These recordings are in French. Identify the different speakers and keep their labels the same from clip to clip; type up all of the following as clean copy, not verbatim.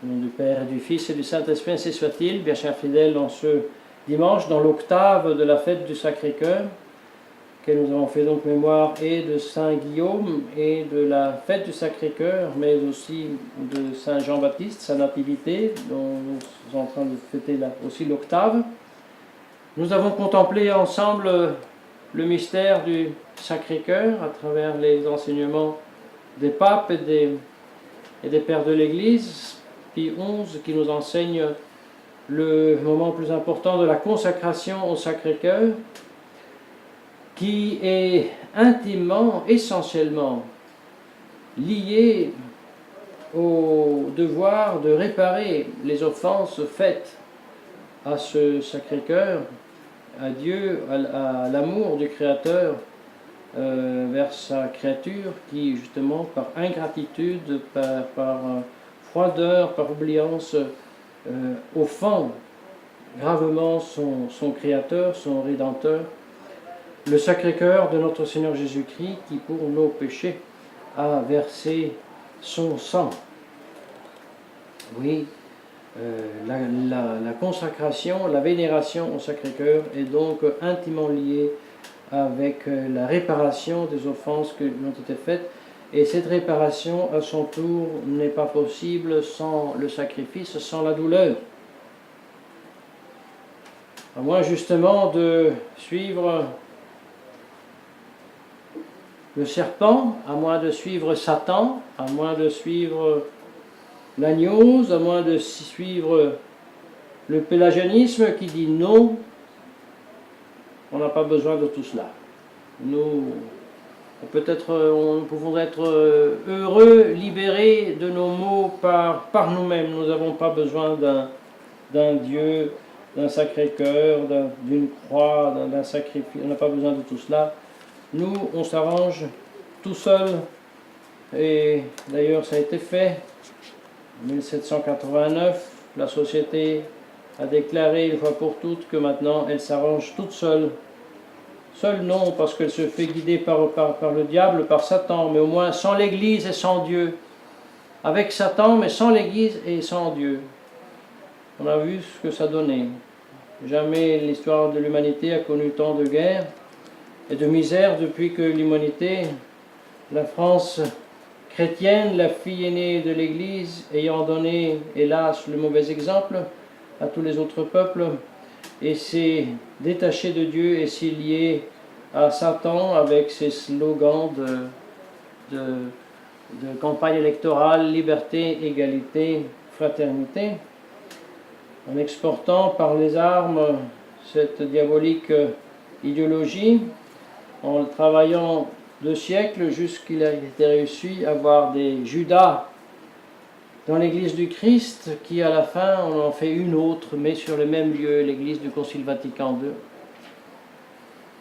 Speaker 1: Au nom du Père et du Fils et du Saint-Esprit, ainsi soit-il. Bien chers fidèles, en ce dimanche, dans l'octave de la fête du Sacré-Cœur, que nous avons fait donc mémoire et de Saint Guillaume et de la fête du Sacré-Cœur, mais aussi de Saint Jean-Baptiste, sa nativité, dont nous sommes en train de fêter là aussi l'octave. Nous avons contemplé ensemble le mystère du Sacré-Cœur à travers les enseignements des papes et des pères de l'Église, Pie XI, qui nous enseigne le moment plus important de la consacration au Sacré-Cœur, qui est intimement, essentiellement lié au devoir de réparer les offenses faites à ce Sacré-Cœur, à Dieu, à l'amour du Créateur vers sa créature qui, justement, par ingratitude, par froideur, par oubliance, offend gravement son Créateur, son Rédempteur, le Sacré-Cœur de notre Seigneur Jésus-Christ qui, pour nos péchés, a versé son sang. Oui, la consacration, la vénération au Sacré-Cœur est donc intimement liée avec la réparation des offenses qui ont été faites. Et cette réparation, à son tour, n'est pas possible sans le sacrifice, sans la douleur. À moins justement de suivre le serpent, à moins de suivre Satan, à moins de suivre l'agnose, à moins de suivre le pélagianisme qui dit non, on n'a pas besoin de tout cela. Nous pouvons être heureux, libérés de nos maux par nous-mêmes. Nous n'avons pas besoin d'un Dieu, d'un Sacré-Cœur, d'une croix, d'un sacrifice. On n'a pas besoin de tout cela. Nous, on s'arrange tout seul. Et d'ailleurs, ça a été fait. En 1789, la société a déclaré une fois pour toutes que maintenant, elle s'arrange toute seule. Seule non, parce qu'elle se fait guider par le diable, par Satan, mais au moins sans l'Église et sans Dieu. Avec Satan, mais sans l'Église et sans Dieu. On a vu ce que ça donnait. Jamais l'histoire de l'humanité a connu tant de guerres et de misère depuis que l'humanité, la France chrétienne, la fille aînée de l'Église, ayant donné, hélas, le mauvais exemple à tous les autres peuples, et s'est détaché de Dieu et s'est lié à Satan avec ses slogans de campagne électorale, liberté, égalité, fraternité, en exportant par les armes cette diabolique idéologie, en travaillant 2 siècles jusqu'il a été réussi à avoir des Judas dans l'église du Christ, qui à la fin, on en fait une autre, mais sur le même lieu, l'église du Concile Vatican II.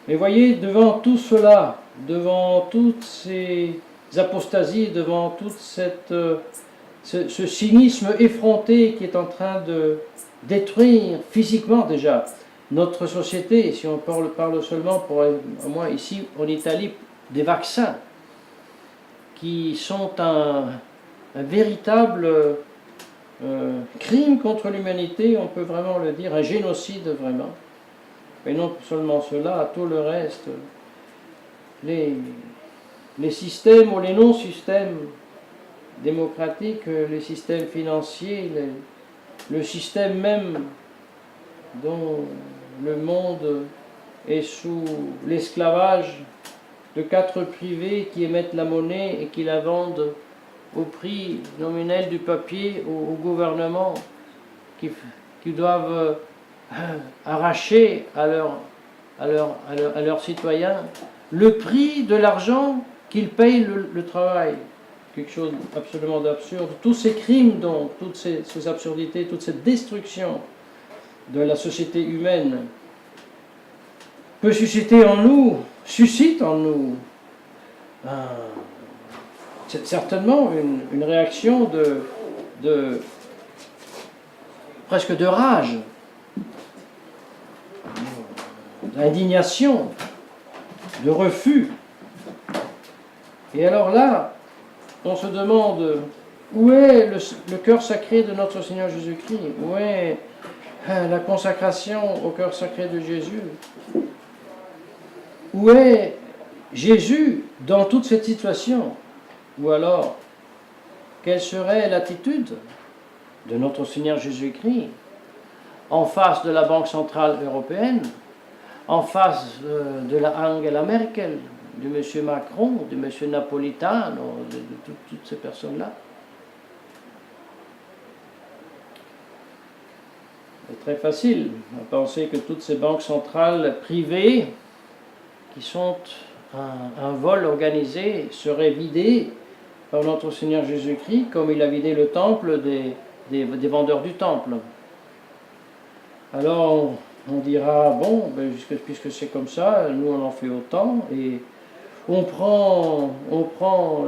Speaker 1: Mais voyez, devant tout cela, devant toutes ces apostasies, devant tout ce cynisme effronté qui est en train de détruire physiquement déjà notre société, si on parle seulement, pour au moins ici en Italie, des vaccins, qui sont un véritable crime contre l'humanité, on peut vraiment le dire, un génocide vraiment. Et non seulement cela, à tout le reste, les systèmes ou les non-systèmes démocratiques, les systèmes financiers, le système même dont le monde est sous l'esclavage de 4 privés qui émettent la monnaie et qui la vendent au prix nominel du papier au gouvernement, qui doivent arracher à leurs citoyens le prix de l'argent qu'ils payent le travail. Quelque chose absolument d'absurde. Tous ces crimes, donc, toutes ces absurdités, toute cette destruction de la société humaine peut suscite en nous certainement une réaction presque de rage, d'indignation, de refus. Et alors là, on se demande Où est le cœur sacré de notre Seigneur Jésus-Christ? Où est la consacration au cœur sacré de Jésus? Où est Jésus dans toute cette situation? Ou alors, quelle serait l'attitude de notre Seigneur Jésus-Christ en face de la Banque Centrale Européenne, en face de la Angela Merkel, de M. Macron, de M. Napolitano, de toutes ces personnes-là? C'est très facile à penser que toutes ces banques centrales privées qui sont un vol organisé seraient vidées par notre Seigneur Jésus-Christ comme il a vidé le temple des vendeurs du temple. Alors on dira, bon, ben, puisque c'est comme ça, nous on en fait autant, et on prend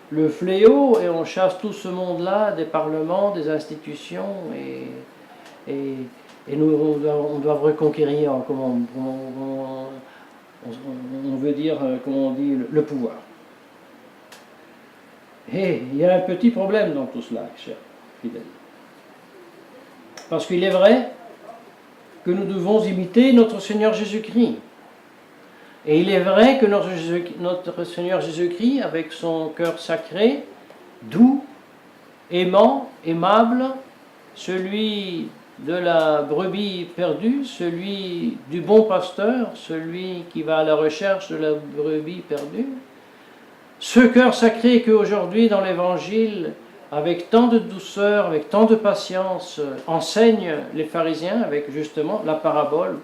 Speaker 1: le fléau et on chasse tout ce monde-là des parlements, des institutions, et nous on doit reconquérir, on veut dire, comment on dit, le pouvoir. Et il y a un petit problème dans tout cela, chers fidèles. Parce qu'il est vrai que nous devons imiter notre Seigneur Jésus-Christ. Et il est vrai que notre Seigneur Jésus-Christ, avec son cœur sacré, doux, aimant, aimable, celui de la brebis perdue, celui du bon pasteur, celui qui va à la recherche de la brebis perdue, ce cœur sacré qu'aujourd'hui dans l'Évangile, avec tant de douceur, avec tant de patience, enseignent les pharisiens avec justement la parabole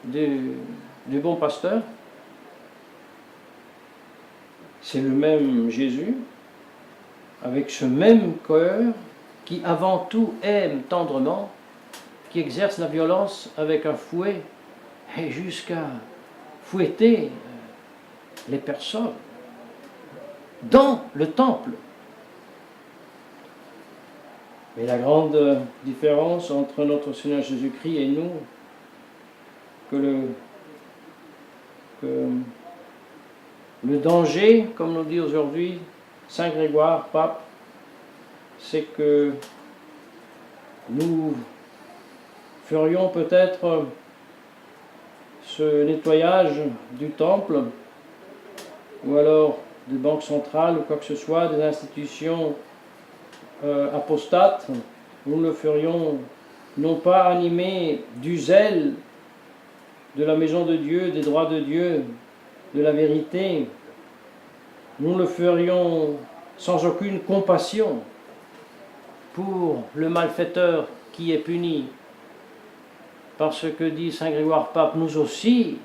Speaker 1: du bon pasteur, c'est le même Jésus, avec ce même cœur qui avant tout aime tendrement, qui exerce la violence avec un fouet et jusqu'à fouetter les personnes dans le temple. Mais la grande différence entre notre Seigneur Jésus-Christ et nous, que le danger, comme nous dit aujourd'hui Saint Grégoire, pape, c'est que nous ferions peut-être ce nettoyage du temple, ou alors des banques centrales, ou quoi que ce soit, des institutions apostates, nous le ferions non pas animés du zèle de la maison de Dieu, des droits de Dieu, de la vérité, nous le ferions sans aucune compassion pour le malfaiteur qui est puni. Parce que dit Saint Grégoire Pape, nous aussi,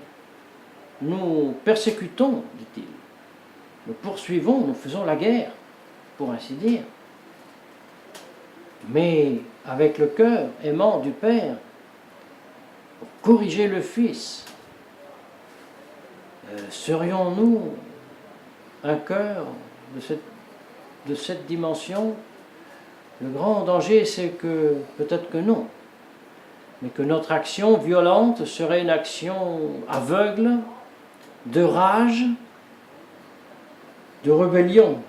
Speaker 1: nous persécutons, dit-il. Nous poursuivons, nous faisons la guerre, pour ainsi dire. Mais avec le cœur aimant du Père, pour corriger le Fils, serions-nous un cœur de cette dimension? Le grand danger, c'est que, peut-être que non, mais que notre action violente serait une action aveugle, de rage, de rébellion.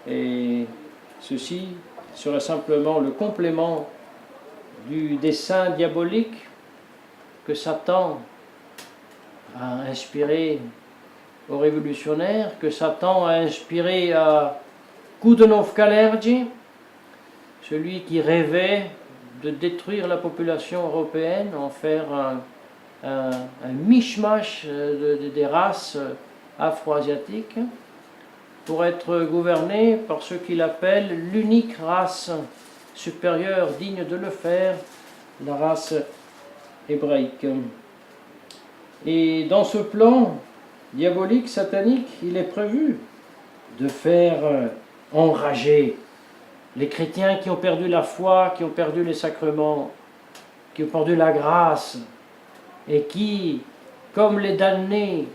Speaker 1: Et ceci serait simplement le complément du dessein diabolique que Satan a inspiré aux révolutionnaires, que Satan a inspiré à Coudenhove Kalergi, celui qui rêvait de détruire la population européenne, en faire un mishmash des races afro-asiatiques, pour être gouverné par ce qu'il appelle l'unique race supérieure digne de le faire, la race hébraïque. Et dans ce plan diabolique, satanique, il est prévu de faire enrager les chrétiens qui ont perdu la foi, qui ont perdu les sacrements, qui ont perdu la grâce, et qui, comme les damnés,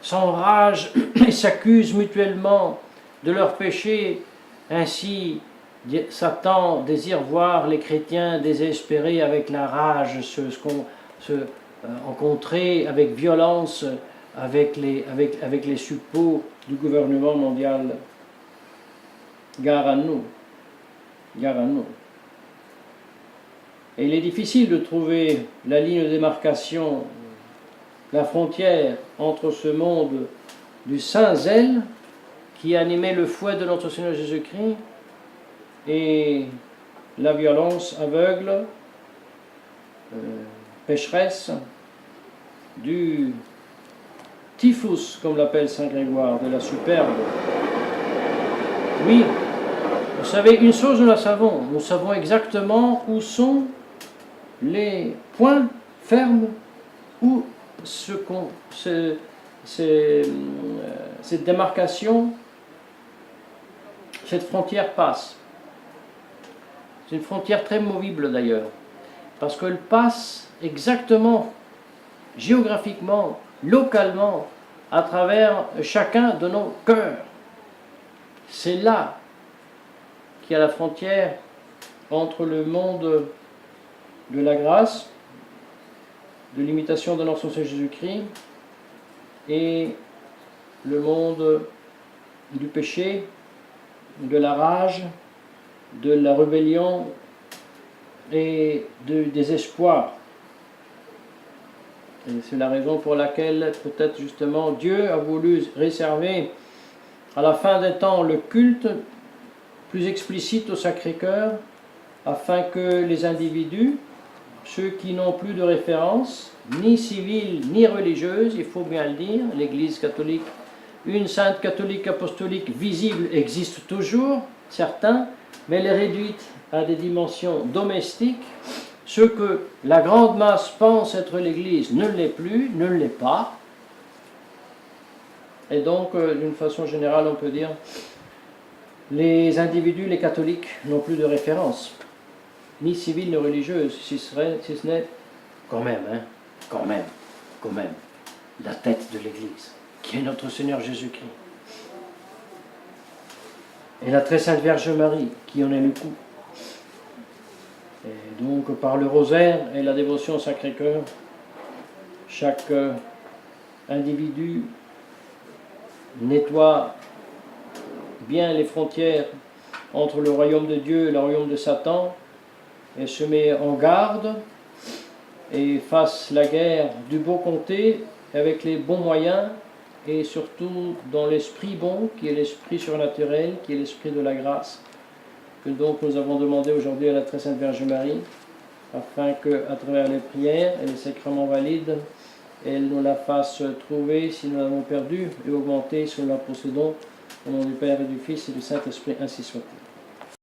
Speaker 1: s'enragent et s'accusent mutuellement de leurs péchés. Ainsi, Satan désire voir les chrétiens désespérés avec la rage, se rencontrer avec violence avec les suppôts du gouvernement mondial. Gare à nous. Gare à nous. Et il est difficile de trouver la ligne de démarcation, la frontière entre ce monde du saint zèle qui animait le fouet de notre Seigneur Jésus-Christ et la violence aveugle, pécheresse, du typhus, comme l'appelle saint Grégoire, de la superbe. Oui, vous savez, une chose nous la savons, nous savons exactement où sont les points fermes où cette démarcation, cette frontière passe. C'est une frontière très movible d'ailleurs, parce qu'elle passe exactement, géographiquement, localement, à travers chacun de nos cœurs. C'est là qu'il y a la frontière entre le monde de la grâce, de l'imitation de notre Seigneur Jésus-Christ, et le monde du péché, de la rage, de la rébellion et du désespoir. Et c'est la raison pour laquelle peut-être justement Dieu a voulu réserver à la fin des temps le culte plus explicite au Sacré-Cœur, afin que les individus, ceux qui n'ont plus de référence, ni civile ni religieuse, il faut bien le dire, l'Église catholique, une sainte catholique apostolique visible existe toujours, certains, mais elle est réduite à des dimensions domestiques. Ce que la grande masse pense être l'Église ne l'est plus, ne l'est pas. Et donc, d'une façon générale, on peut dire, les individus, les catholiques, n'ont plus de référence, ni civile ni religieuse, si ce n'est quand même, la tête de l'Église, qui est notre Seigneur Jésus-Christ. Et la très sainte Vierge Marie, qui en est le coup. Et donc, par le rosaire et la dévotion au Sacré-Cœur, chaque individu nettoie bien les frontières entre le royaume de Dieu et le royaume de Satan, et se met en garde et fasse la guerre du beau comté avec les bons moyens, et surtout dans l'esprit bon, qui est l'esprit surnaturel, qui est l'esprit de la grâce, que donc nous avons demandé aujourd'hui à la très sainte Vierge Marie, afin qu'à travers les prières et les sacrements valides, elle nous la fasse trouver si nous l'avons perdue, et augmenter si nous la possédons, au nom du Père et du Fils et du Saint-Esprit, ainsi soit-il.